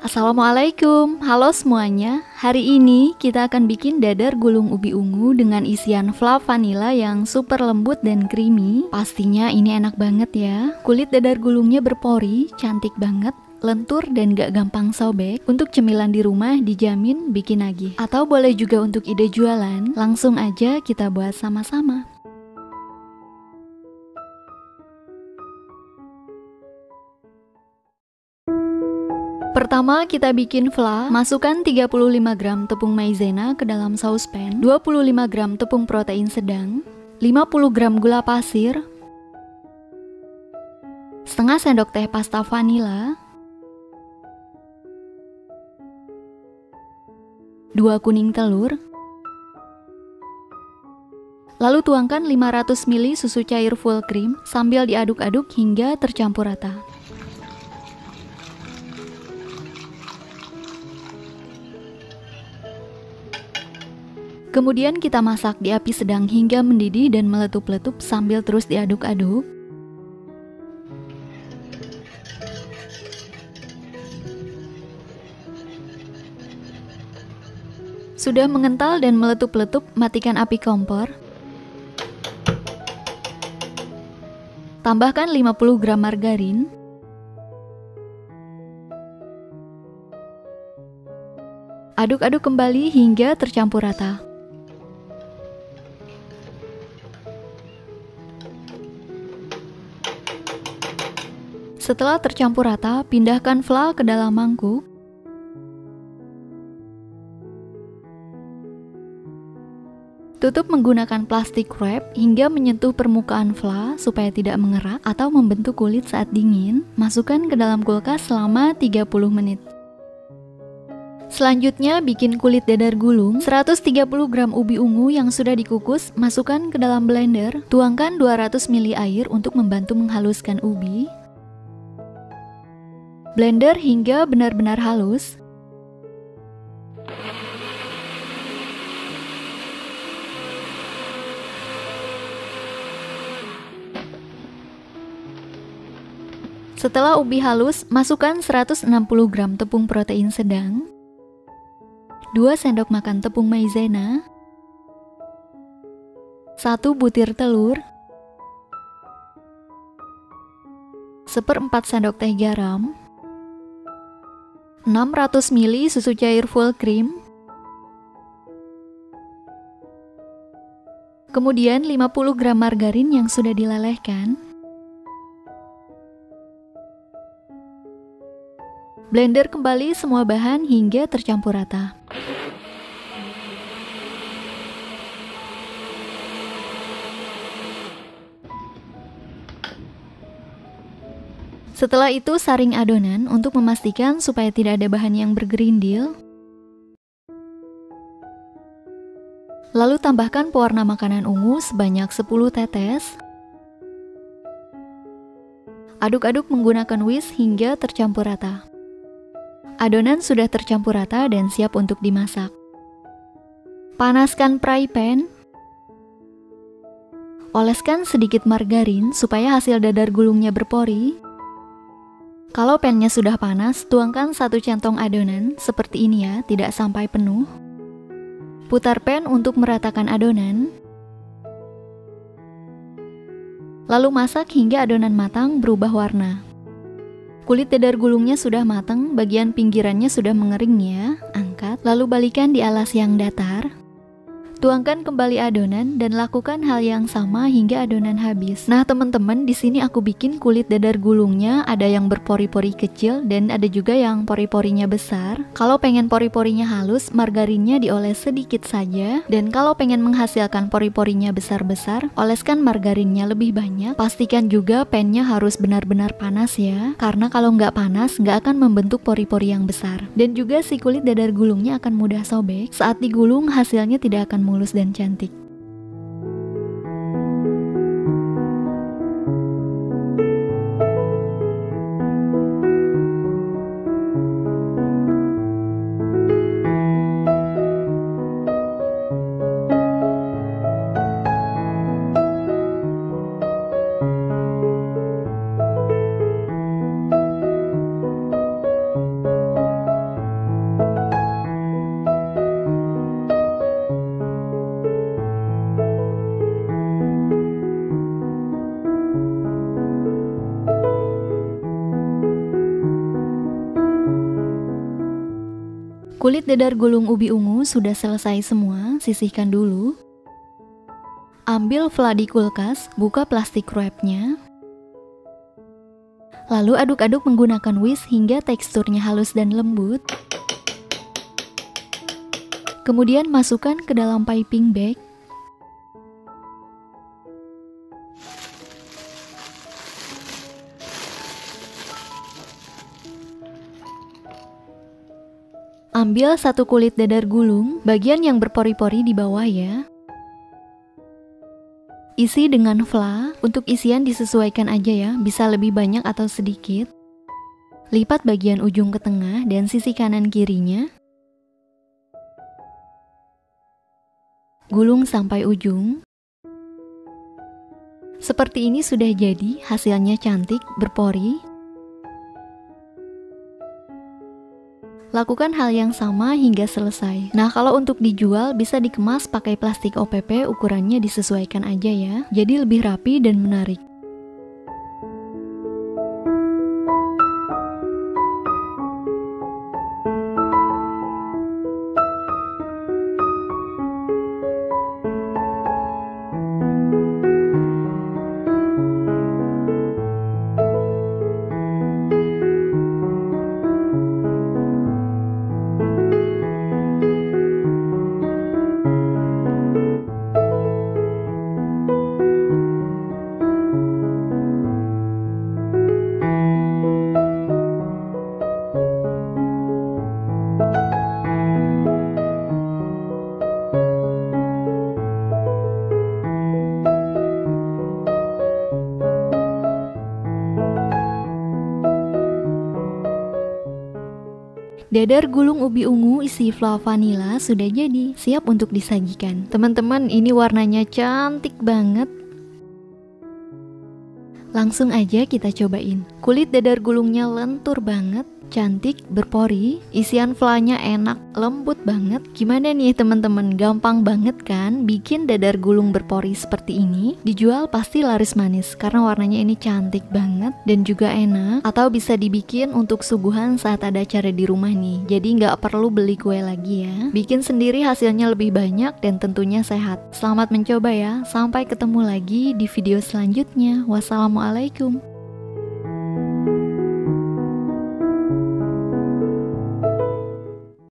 Assalamualaikum, halo semuanya. Hari ini kita akan bikin dadar gulung ubi ungu dengan isian fla vanilla yang super lembut dan creamy. Pastinya ini enak banget ya. Kulit dadar gulungnya berpori, cantik banget, lentur dan gak gampang sobek. Untuk cemilan di rumah dijamin bikin nagih. Atau boleh juga untuk ide jualan, langsung aja kita buat sama-sama. Pertama kita bikin fla, masukkan 35 gram tepung maizena ke dalam saucepan, 25 gram tepung protein sedang, 50 gram gula pasir, setengah sendok teh pasta vanila, 2 kuning telur, lalu tuangkan 500 ml susu cair full cream sambil diaduk-aduk hingga tercampur rata. Kemudian kita masak di api sedang hingga mendidih dan meletup-letup sambil terus diaduk-aduk. Sudah mengental dan meletup-letup, matikan api kompor. Tambahkan 50 gram margarin. Aduk-aduk kembali hingga tercampur rata. Setelah tercampur rata, pindahkan fla ke dalam mangkuk. Tutup menggunakan plastik wrap hingga menyentuh permukaan fla supaya tidak mengerak atau membentuk kulit saat dingin. Masukkan ke dalam kulkas selama 30 menit. Selanjutnya bikin kulit dadar gulung. 130 gram ubi ungu yang sudah dikukus, masukkan ke dalam blender. Tuangkan 200 ml air untuk membantu menghaluskan ubi. Blender hingga benar-benar halus. Setelah ubi halus, masukkan 160 gram tepung protein sedang, 2 sendok makan tepung maizena, 1 butir telur, 1/4 sendok teh garam, 600 ml susu cair full cream, kemudian 50 gram margarin yang sudah dilelehkan. Blender kembali semua bahan hingga tercampur rata. Setelah itu saring adonan untuk memastikan supaya tidak ada bahan yang bergerindil. Lalu tambahkan pewarna makanan ungu sebanyak 10 tetes. Aduk-aduk menggunakan whisk hingga tercampur rata. Adonan sudah tercampur rata dan siap untuk dimasak. Panaskan fry pan. Oleskan sedikit margarin supaya hasil dadar gulungnya berpori. Kalau pannya sudah panas, tuangkan 1 centong adonan seperti ini ya, tidak sampai penuh. Putar pan untuk meratakan adonan. Lalu masak hingga adonan matang berubah warna. Kulit dadar gulungnya sudah matang, bagian pinggirannya sudah mengering ya. Angkat, lalu balikan di alas yang datar. Tuangkan kembali adonan dan lakukan hal yang sama hingga adonan habis. Nah, teman-teman, di sini aku bikin kulit dadar gulungnya ada yang berpori-pori kecil dan ada juga yang pori-porinya besar. Kalau pengen pori-porinya halus, margarinnya dioles sedikit saja. Dan kalau pengen menghasilkan pori-porinya besar-besar, oleskan margarinnya lebih banyak. Pastikan juga pannya harus benar-benar panas ya, karena kalau nggak panas nggak akan membentuk pori-pori yang besar. Dan juga si kulit dadar gulungnya akan mudah sobek. Saat digulung hasilnya tidak akan mulus dan cantik. Kulit dadar gulung ubi ungu sudah selesai semua, sisihkan dulu. Ambil fla di kulkas, buka plastik wrapnya. Lalu aduk-aduk menggunakan whisk hingga teksturnya halus dan lembut. Kemudian masukkan ke dalam piping bag. Ambil satu kulit dadar gulung, bagian yang berpori-pori di bawah ya. Isi dengan fla, untuk isian disesuaikan aja ya, bisa lebih banyak atau sedikit. Lipat bagian ujung ke tengah dan sisi kanan kirinya. Gulung sampai ujung. Seperti ini sudah jadi, hasilnya cantik, berpori. Lakukan hal yang sama hingga selesai. Nah, kalau untuk dijual bisa dikemas pakai plastik OPP, ukurannya disesuaikan aja ya. Jadi lebih rapi dan menarik. Dadar gulung ubi ungu isi fla vanila sudah jadi, siap untuk disajikan. Teman-teman, ini warnanya cantik banget. Langsung aja kita cobain. Kulit dadar gulungnya lentur banget, cantik, berpori. Isian flanya enak, lembut banget. Gimana nih teman-teman? Gampang banget kan bikin dadar gulung berpori seperti ini? Dijual pasti laris manis karena warnanya ini cantik banget dan juga enak. Atau bisa dibikin untuk suguhan saat ada acara di rumah nih. Jadi nggak perlu beli kue lagi ya. Bikin sendiri hasilnya lebih banyak dan tentunya sehat. Selamat mencoba ya. Sampai ketemu lagi di video selanjutnya. Wassalamualaikum.